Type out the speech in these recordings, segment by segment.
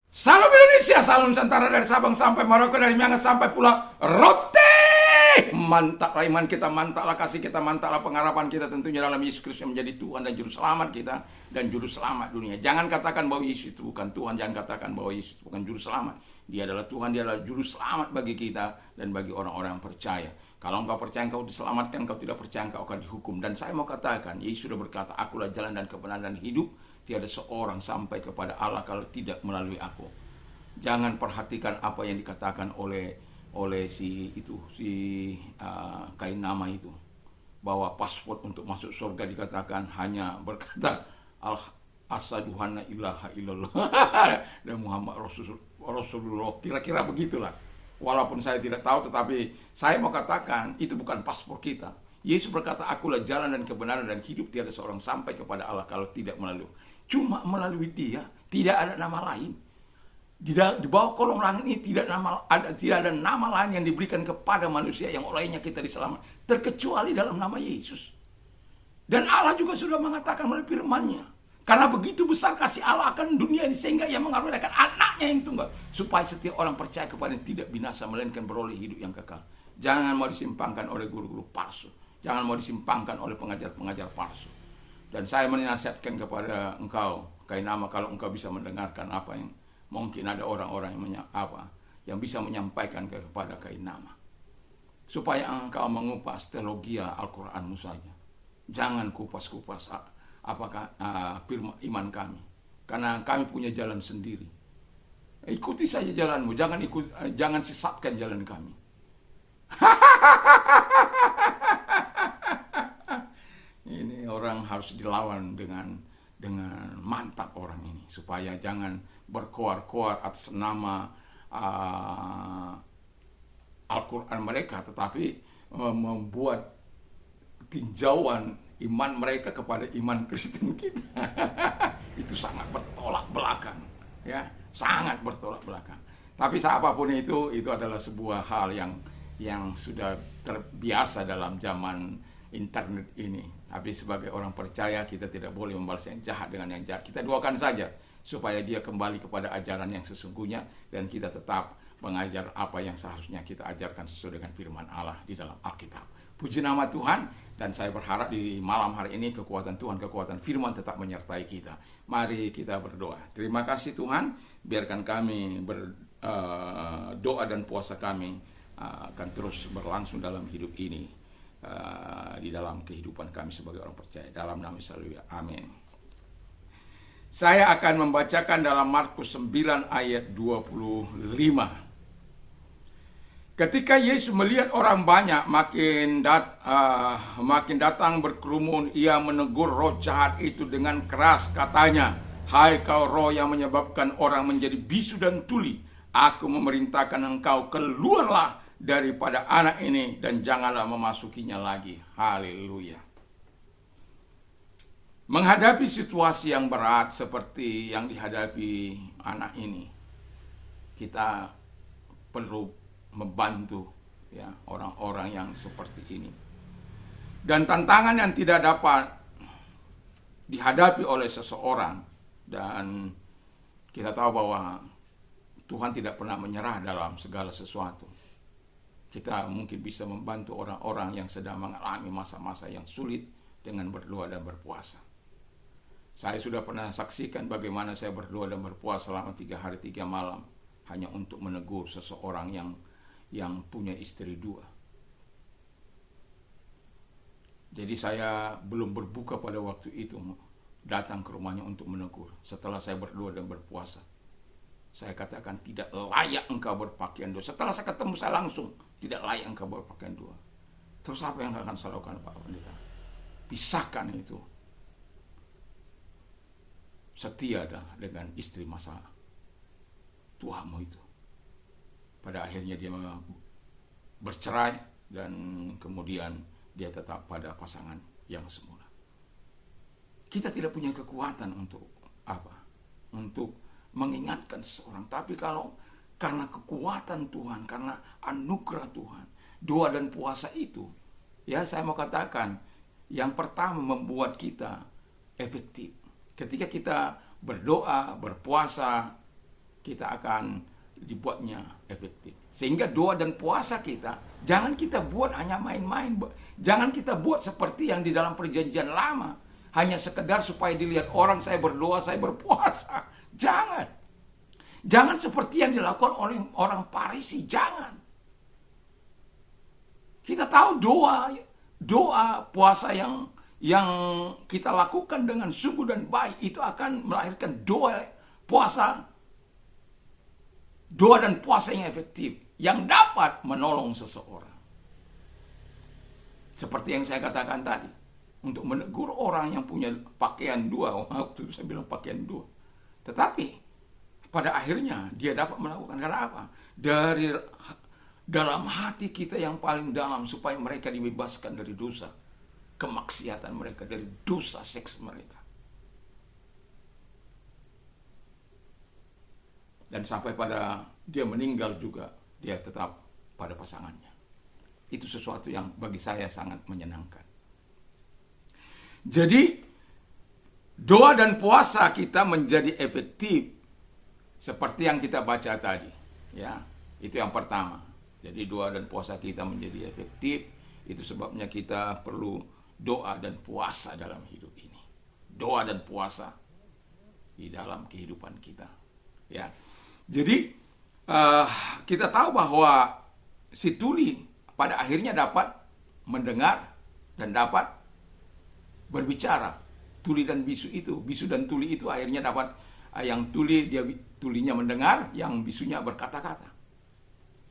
Salam Indonesia, salam Nusantara dari Sabang sampai Maroko, dari Miangas sampai Pulau Rote. Mantaplah iman kita, mantaplah kasih kita, mantaplah pengharapan kita tentunya dalam Yesus Kristus yang menjadi Tuhan dan Juru Selamat kita dan Juru Selamat dunia. Jangan katakan bahwa Yesus itu bukan Tuhan, jangan katakan bahwa Yesus itu bukan Juru Selamat. Dia adalah Tuhan, dia adalah Juru Selamat bagi kita dan bagi orang-orang yang percaya. Kalau engkau percaya engkau diselamatkan, engkau tidak percaya engkau akan dihukum. Dan saya mau katakan, Yesus sudah berkata, akulah jalan dan kebenaran dan hidup. Tiada seorang sampai kepada Allah kalau tidak melalui aku. Jangan perhatikan apa yang dikatakan oleh si kain nama itu, bahwa paspor untuk masuk surga dikatakan hanya berkata asaduhana ilaha illallah dan Muhammad Rasulullah, kira-kira begitulah. Walaupun saya tidak tahu, tetapi saya mau katakan itu bukan paspor kita. Yesus berkata, akulah jalan dan kebenaran dan hidup, tiada seorang sampai kepada Allah kalau tidak melalui. Cuma melalui dia, tidak ada nama lain. Di bawah kolong langit ini tidak ada nama lain yang diberikan kepada manusia yang olehnya kita diselamatkan, terkecuali dalam nama Yesus. Dan Allah juga sudah mengatakan melalui firman-Nya, karena begitu besar kasih Allah akan dunia ini sehingga Ia mengaruniakan anaknya yang tunggal, supaya setiap orang percaya kepada-Nya tidak binasa melainkan beroleh hidup yang kekal. Jangan mau disimpangkan oleh guru-guru palsu, jangan mau disimpangkan oleh pengajar-pengajar palsu. Dan saya menasihatkan kepada engkau, kain nama, kalau engkau bisa mendengarkan apa yang mungkin ada orang-orang yang bisa menyampaikan kepada kain nama, supaya engkau mengupas teologia Al-Quranmu saja. Jangan kupas-kupas apakah firman iman kami, karena kami punya jalan sendiri. Ikuti saja jalanmu, jangan sesatkan jalan kami. Ini orang harus dilawan dengan mantap orang ini, supaya jangan berkoar-koar atas nama Al-Quran mereka, tetapi membuat tinjauan iman mereka kepada iman Kristen kita. Itu sangat bertolak belakang, ya, sangat bertolak belakang. Tapi apapun itu adalah sebuah hal yang sudah terbiasa dalam zaman internet ini. Tapi sebagai orang percaya, kita tidak boleh membalas yang jahat dengan yang jahat. Kita doakan saja supaya dia kembali kepada ajaran yang sesungguhnya, dan kita tetap mengajar apa yang seharusnya kita ajarkan sesuai dengan firman Allah di dalam Alkitab. Puji nama Tuhan, dan saya berharap di malam hari ini kekuatan Tuhan, kekuatan firman tetap menyertai kita. Mari kita berdoa. Terima kasih Tuhan, biarkan kami berdoa dan puasa kami akan terus berlangsung dalam hidup ini, di dalam kehidupan kami sebagai orang percaya. Dalam nama Yesus, amin. Saya akan membacakan dalam Markus 9 ayat 25. Ketika Yesus melihat orang banyak makin datang berkerumun, Ia menegur roh jahat itu dengan keras, katanya, hai kau roh yang menyebabkan orang menjadi bisu dan tuli, aku memerintahkan engkau, keluarlah daripada anak ini dan janganlah memasukinya lagi. Haleluya. Menghadapi situasi yang berat seperti yang dihadapi anak ini, kita perlu membantu, ya, orang-orang yang seperti ini. Dan tantangan yang tidak dapat dihadapi oleh seseorang, dan kita tahu bahwa Tuhan tidak pernah menyerah dalam segala sesuatu. Kita mungkin bisa membantu orang-orang yang sedang mengalami masa-masa yang sulit dengan berdoa dan berpuasa. Saya sudah pernah saksikan bagaimana saya berdoa dan berpuasa selama 3 hari 3 malam hanya untuk menegur seseorang yang punya istri 2. Jadi saya belum berbuka pada waktu itu, datang ke rumahnya untuk menegur. Setelah saya berdoa dan berpuasa, saya katakan, tidak layak engkau berpakaian 2. Setelah saya ketemu, saya langsung, tidak layak engkau berpakaian 2. Terus apa yang akan saya lakukan, Pak Pendeta? Pisahkan itu. Setia dengan istri masa tuamu itu. Pada akhirnya dia bercerai, dan kemudian dia tetap pada pasangan yang semula. Kita tidak punya kekuatan untuk apa? Untuk mengingatkan seseorang. Tapi kalau karena kekuatan Tuhan, karena anugerah Tuhan, doa dan puasa itu, ya, saya mau katakan, yang pertama membuat kita efektif. Ketika kita berdoa, berpuasa, kita akan dibuatnya efektif. Sehingga doa dan puasa kita, jangan kita buat hanya main-main. Jangan kita buat seperti yang di dalam perjanjian lama. Hanya sekedar supaya dilihat orang, saya berdoa, saya berpuasa. Jangan. Jangan seperti yang dilakukan oleh orang Farisi. Jangan. Kita tahu doa, puasa yang kita lakukan dengan sungguh dan baik itu akan melahirkan doa dan puasa yang efektif yang dapat menolong seseorang. Seperti yang saya katakan tadi, untuk menegur orang yang punya pakaian dua, waktu itu saya bilang pakaian dua. Tetapi pada akhirnya dia dapat melakukan, karena apa? Dari dalam hati kita yang paling dalam, supaya mereka dibebaskan dari dosa kemaksiatan mereka, dari dosa seks mereka. Dan sampai pada dia meninggal juga, dia tetap pada pasangannya. Itu sesuatu yang bagi saya sangat menyenangkan. Jadi doa dan puasa kita menjadi efektif seperti yang kita baca tadi, ya. Itu yang pertama. Jadi doa dan puasa kita menjadi efektif, itu sebabnya kita perlu doa dan puasa dalam hidup ini. Doa dan puasa di dalam kehidupan kita, ya. Jadi kita tahu bahwa si tuli pada akhirnya dapat mendengar dan dapat berbicara. Tuli dan bisu itu, bisu dan tuli itu akhirnya dapat, yang tulinya mendengar, yang bisunya berkata-kata.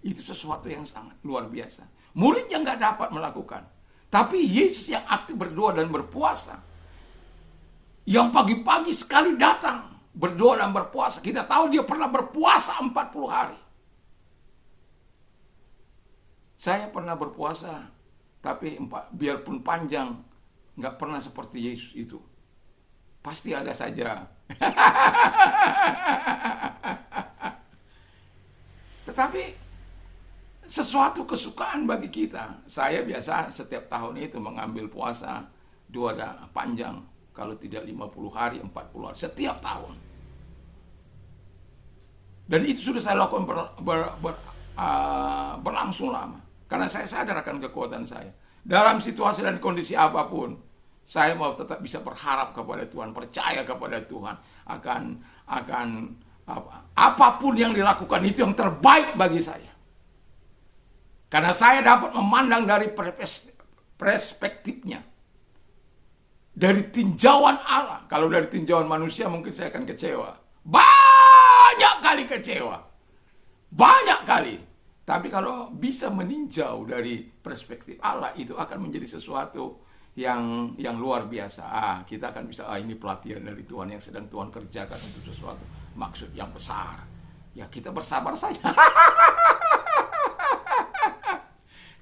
Itu sesuatu yang sangat luar biasa. Murid yang nggak dapat melakukan, tapi Yesus yang aktif berdoa dan berpuasa, yang pagi-pagi sekali datang berdoa dan berpuasa. Kita tahu dia pernah berpuasa 40 hari. Saya pernah berpuasa, tapi biarpun panjang, nggak pernah seperti Yesus itu. Pasti ada saja. Tetapi sesuatu kesukaan bagi kita. Saya biasa setiap tahun itu mengambil puasa doa panjang, kalau tidak 50 hari, 40 hari, setiap tahun. Dan itu sudah saya lakukan berlangsung lama. Karena saya sadar akan kekuatan saya. Dalam situasi dan kondisi apapun, saya mau tetap bisa berharap kepada Tuhan, percaya kepada Tuhan, akan apapun yang dilakukan itu yang terbaik bagi saya. Karena saya dapat memandang dari perspektifnya, dari tinjauan Allah. Kalau dari tinjauan manusia mungkin saya akan kecewa. Banyak kali kecewa. Banyak kali. Tapi kalau bisa meninjau dari perspektif Allah, itu akan menjadi sesuatu yang luar biasa. Kita akan bisa, ini pelatihan dari Tuhan yang sedang Tuhan kerjakan untuk sesuatu maksud yang besar. Ya, kita bersabar saja.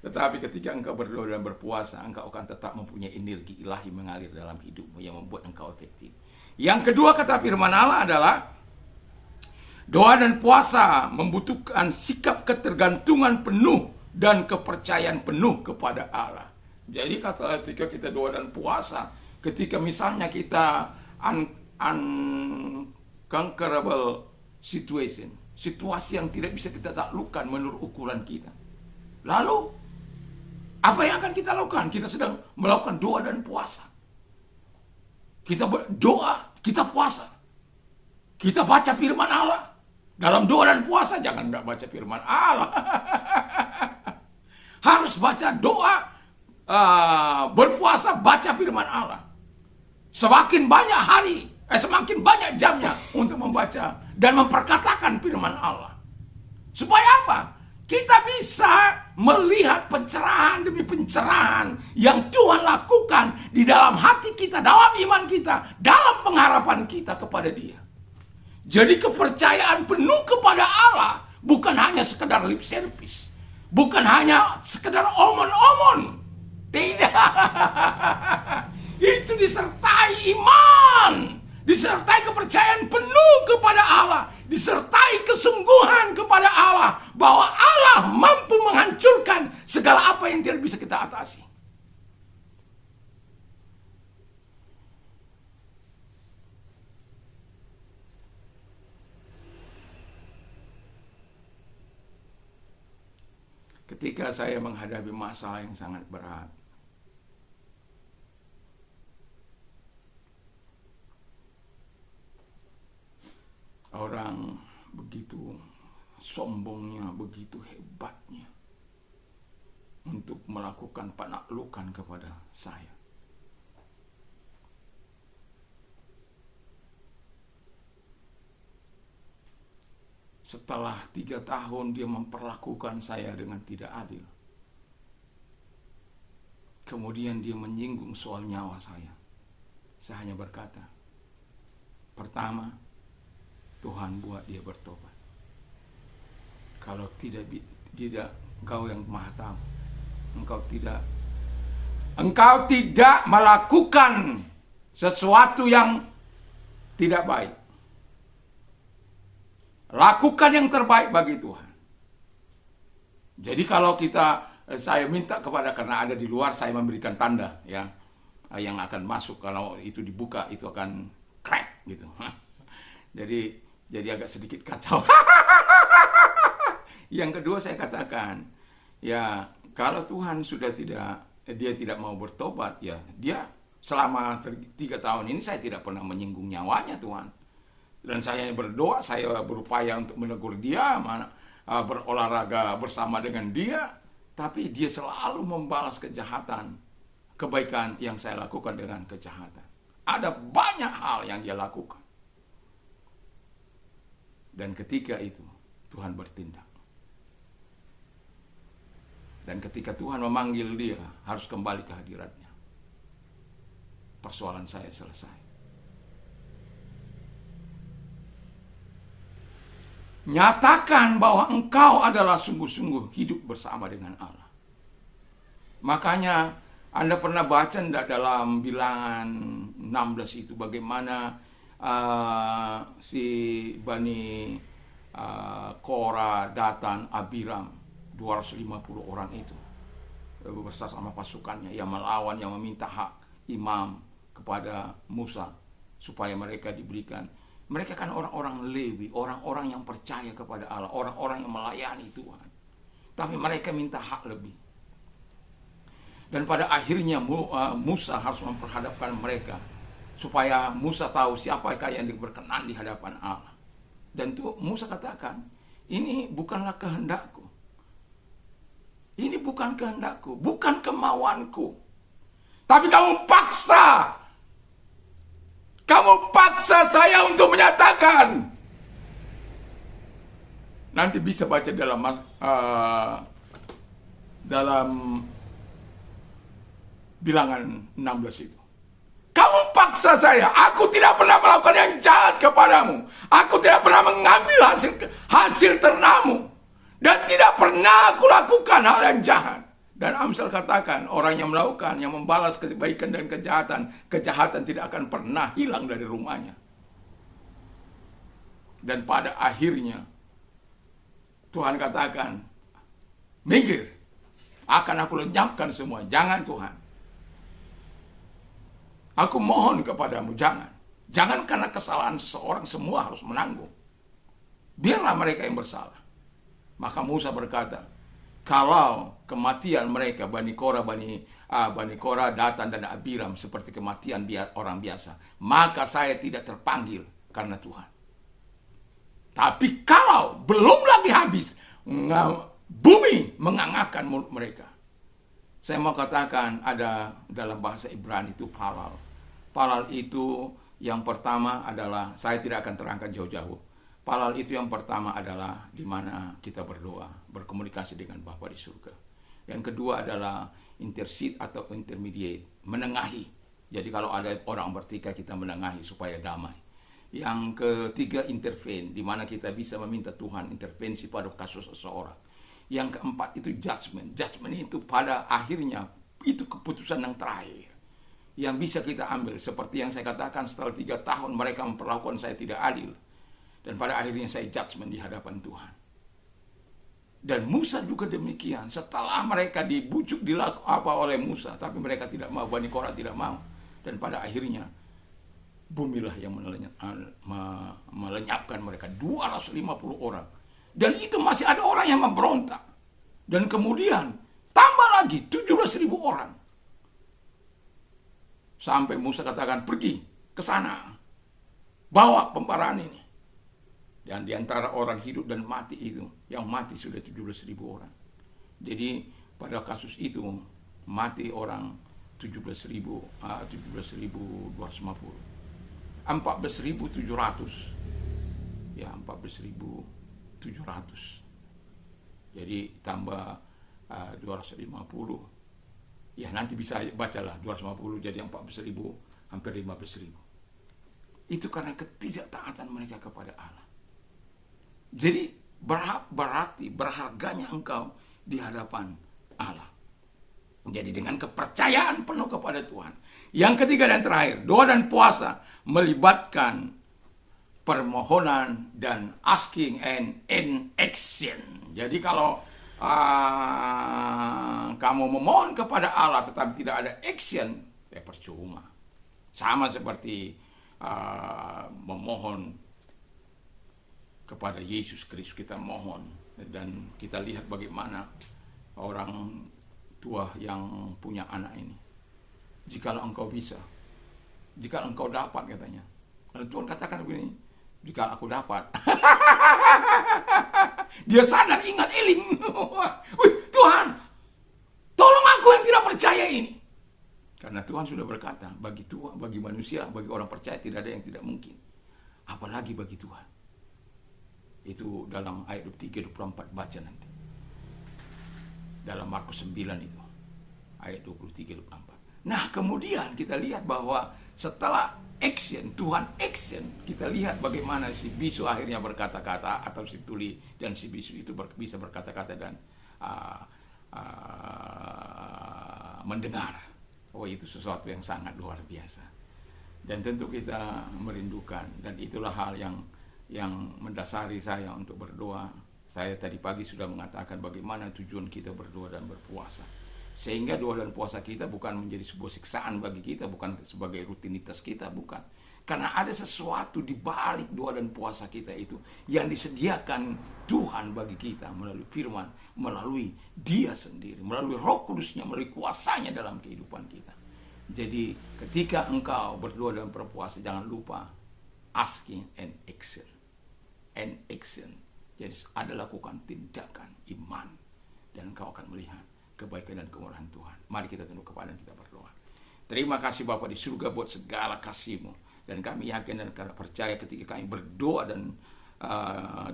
Tetapi ketika engkau berdoa dan berpuasa, engkau akan tetap mempunyai energi ilahi mengalir dalam hidupmu yang membuat engkau efektif. Yang kedua, kata firman Allah adalah doa dan puasa membutuhkan sikap ketergantungan penuh dan kepercayaan penuh kepada Allah. Jadi ketika kita doa dan puasa, ketika misalnya kita unconquerable situation, situasi yang tidak bisa kita taklukkan menurut ukuran kita, lalu apa yang akan kita lakukan? Kita sedang melakukan doa dan puasa. Kita berdoa, kita puasa, kita baca firman Allah. Dalam doa dan puasa jangan nggak baca firman Allah. Harus baca doa, berpuasa, baca firman Allah. Semakin banyak hari, semakin banyak jamnya untuk membaca dan memperkatakan firman Allah. Supaya apa? Kita bisa melihat pencerahan demi pencerahan yang Tuhan lakukan di dalam hati kita, dalam iman kita, dalam pengharapan kita kepada Dia. Jadi kepercayaan penuh kepada Allah bukan hanya sekedar lip service, bukan hanya sekedar omon-omon. Tidak. Itu disertai iman, disertai kepercayaan penuh kepada Allah, disertai kesungguhan kepada Allah bahwa Allah mampu menghancurkan segala apa yang tidak bisa kita atasi. ketika saya menghadapi masalah yang sangat berat. Orang begitu sombongnya, begitu hebatnya untuk melakukan penaklukan kepada saya. Setelah 3 tahun dia memperlakukan saya dengan tidak adil. Kemudian dia menyinggung soal nyawa saya. Saya hanya berkata, pertama, Tuhan buat dia bertobat. Kalau tidak, Engkau yang Maha Tahu, Engkau tidak melakukan sesuatu yang tidak baik. Lakukan yang terbaik bagi Tuhan. Jadi kalau saya minta karena ada di luar, saya memberikan tanda ya, yang akan masuk, kalau itu dibuka itu akan crack gitu. Jadi agak sedikit kacau. Yang kedua saya katakan, ya kalau Tuhan dia tidak mau bertobat, ya dia selama 3 tahun ini saya tidak pernah menyinggung nyawanya Tuhan. Dan saya berdoa, saya berupaya untuk menegur dia, berolahraga bersama dengan dia, tapi dia selalu membalas kebaikan yang saya lakukan dengan kejahatan. Ada banyak hal yang dia lakukan. Dan ketika itu Tuhan bertindak. Dan ketika Tuhan memanggil dia, harus kembali ke hadiratnya. Persoalan saya selesai. Nyatakan bahwa engkau adalah sungguh-sungguh hidup bersama dengan Allah. Makanya Anda pernah baca enggak dalam Bilangan 16 itu bagaimana si Bani Korah, Datan, Abiram, 250 orang itu bersama pasukannya yang melawan, yang meminta hak imam kepada Musa supaya mereka diberikan. Mereka kan orang-orang Lewi, orang-orang yang percaya kepada Allah, orang-orang yang melayani Tuhan. Tapi mereka minta hak lebih. Dan pada akhirnya Musa harus memperhadapkan mereka supaya Musa tahu siapakah yang berkenan di hadapan Allah. Dan Musa katakan, ini bukanlah kehendakku. Ini bukan kehendakku, bukan kemauanku. Tapi kamu paksa saya untuk menyatakan. Nanti bisa baca dalam Bilangan 16 itu. Kamu paksa saya, aku tidak pernah melakukan yang jahat kepadamu. Aku tidak pernah mengambil hasil ternamu. Dan tidak pernah aku lakukan hal yang jahat. Dan Amsal katakan, orang yang melakukan, yang membalas kebaikan dan kejahatan tidak akan pernah hilang dari rumahnya. Dan pada akhirnya, Tuhan katakan, minggir, akan aku lenyapkan semua. Jangan Tuhan. Aku mohon kepadamu, jangan. Jangan karena kesalahan seseorang semua harus menanggung. Biarlah mereka yang bersalah. Maka Musa berkata, kalau kematian mereka, Bani Korah, Datan, dan Abiram, seperti kematian orang biasa, maka saya tidak terpanggil karena Tuhan. Tapi kalau belum lagi habis, bumi mengangakkan mulut mereka. Saya mau katakan, ada dalam bahasa Ibrani itu palal. Palal itu yang pertama adalah, saya tidak akan terangkan jauh-jauh. Palal itu yang pertama adalah di mana kita berdoa, berkomunikasi dengan Bapa di surga. Yang kedua adalah intercede atau intermediate, menengahi. Jadi kalau ada orang bertikai, kita menengahi supaya damai. Yang ketiga intervene, di mana kita bisa meminta Tuhan intervensi pada kasus seseorang. Yang keempat itu judgment. Judgment itu pada akhirnya itu keputusan yang terakhir yang bisa kita ambil. Seperti yang saya katakan, setelah 3 tahun mereka memperlakukan saya tidak adil. Dan pada akhirnya saya judgment di hadapan Tuhan. Dan Musa juga demikian. Setelah mereka dibujuk oleh Musa, tapi mereka tidak mau, Bani Korah tidak mau. Dan pada akhirnya bumilah yang melenyapkan mereka, 250 orang. Dan itu masih ada orang yang memberontak. Dan kemudian tambah lagi 17.000 orang. Sampai Musa katakan, pergi ke sana, bawa pembaraan ini. Dan di antara orang hidup dan mati itu, yang mati sudah 17.000 orang. Jadi pada kasus itu mati orang 17.250, 14.700. Ya, 14.700. Jadi tambah 250. Ya, nanti bisa bacalah 250 jadi 14.000, hampir 15.000. Itu karena ketidaktaatan mereka kepada Allah. Jadi berarti berharganya engkau di hadapan Allah. Jadi dengan kepercayaan penuh kepada Tuhan. Yang ketiga dan terakhir, doa dan puasa melibatkan permohonan dan asking and in action. Jadi kalau kamu memohon kepada Allah tetapi tidak ada action, ya percuma. Sama seperti memohon kepada Yesus Kristus, kita mohon dan kita lihat bagaimana orang tua yang punya anak ini. Jikalau engkau bisa, jika engkau dapat, katanya. Lalu Tuhan katakan begini, jika aku dapat. Dia sadar, ingat, eling. Wih, Tuhan, tolong aku yang tidak percaya ini. Karena Tuhan sudah berkata, bagi Tuhan, bagi manusia, bagi orang percaya tidak ada yang tidak mungkin. Apalagi bagi Tuhan. Itu dalam ayat 23-24 baca nanti. Dalam Markus 9 itu. Ayat 23-24. Nah, kemudian kita lihat bahwa setelah action, Tuhan action, kita lihat bagaimana si bisu akhirnya berkata-kata, atau si tuli dan si bisu itu bisa berkata-kata dan mendengar. Oh, itu sesuatu yang sangat luar biasa. Dan tentu kita merindukan, dan itulah hal yang mendasari saya untuk berdoa. Saya tadi pagi sudah mengatakan bagaimana tujuan kita berdoa dan berpuasa. Sehingga doa dan puasa kita bukan menjadi sebuah siksaan bagi kita, bukan sebagai rutinitas kita, bukan. Karena ada sesuatu di balik doa dan puasa kita itu yang disediakan Tuhan bagi kita melalui firman, melalui Dia sendiri, melalui Roh Kudusnya, melalui kuasanya dalam kehidupan kita. Jadi ketika engkau berdoa dan berpuasa, jangan lupa asking and action. And action. Jadi ada lakukan tindakan iman dan engkau akan melihat kebaikan dan kemurahan Tuhan. Mari kita tunduk kepala dan kita berdoa. Terima kasih Bapa di surga buat segala kasih-Mu, dan kami yakin dan karena percaya ketika kami berdoa dan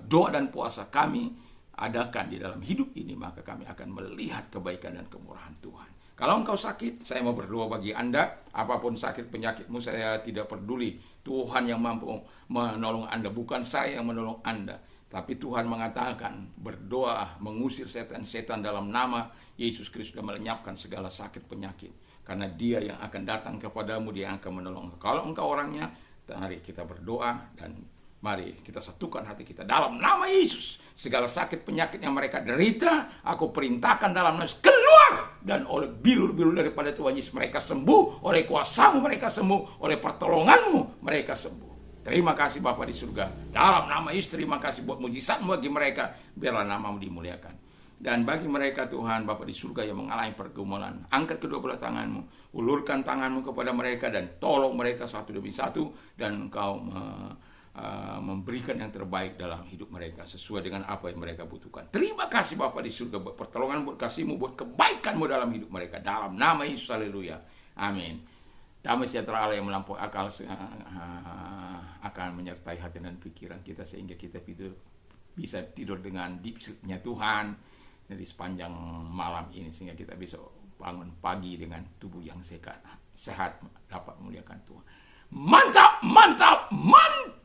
doa dan puasa kami adakan di dalam hidup ini, maka kami akan melihat kebaikan dan kemurahan Tuhan. Kalau engkau sakit, saya mau berdoa bagi Anda. Apapun sakit penyakitmu, saya tidak peduli. Tuhan yang mampu menolong Anda, bukan saya yang menolong Anda. Tapi Tuhan mengatakan, berdoa mengusir setan-setan dalam nama Yesus Kristus dan melenyapkan segala sakit penyakit. Karena Dia yang akan datang kepadamu, Dia yang akan menolong. Kalau engkau orangnya, mari kita berdoa dan mari kita satukan hati kita dalam nama Yesus. Segala sakit penyakit yang mereka derita, aku perintahkan dalam nama Yesus, keluar. Dan oleh bilur-bilur daripada Tuhan Yesus mereka sembuh, oleh kuasa-Mu mereka sembuh, oleh pertolongan-Mu mereka sembuh. Terima kasih Bapa di surga. Dalam nama Yesus, terima kasih buat mujizat-Mu bagi mereka. Biarlah nama-Mu dimuliakan. Dan bagi mereka Tuhan, Bapa di surga yang mengalami pergumulan, angkat kedua belah tangan-Mu, ulurkan tangan-Mu kepada mereka dan tolong mereka satu demi satu, dan Engkau memberikan yang terbaik dalam hidup mereka sesuai dengan apa yang mereka butuhkan. Terima kasih Bapa di surga buat pertolongan, buat kasih-Mu, buat kebaikan-Mu dalam hidup mereka. Dalam nama Yesus, haleluya. Amin. Damai sejahtera Allah yang melampaui akal akan menyertai hati dan pikiran kita, sehingga kita bisa tidur dengan deep sleep-nya Tuhan dari sepanjang malam ini, sehingga kita bisa bangun pagi dengan tubuh yang sehat dapat memuliakan Tuhan. Mantap, mantap, mantap.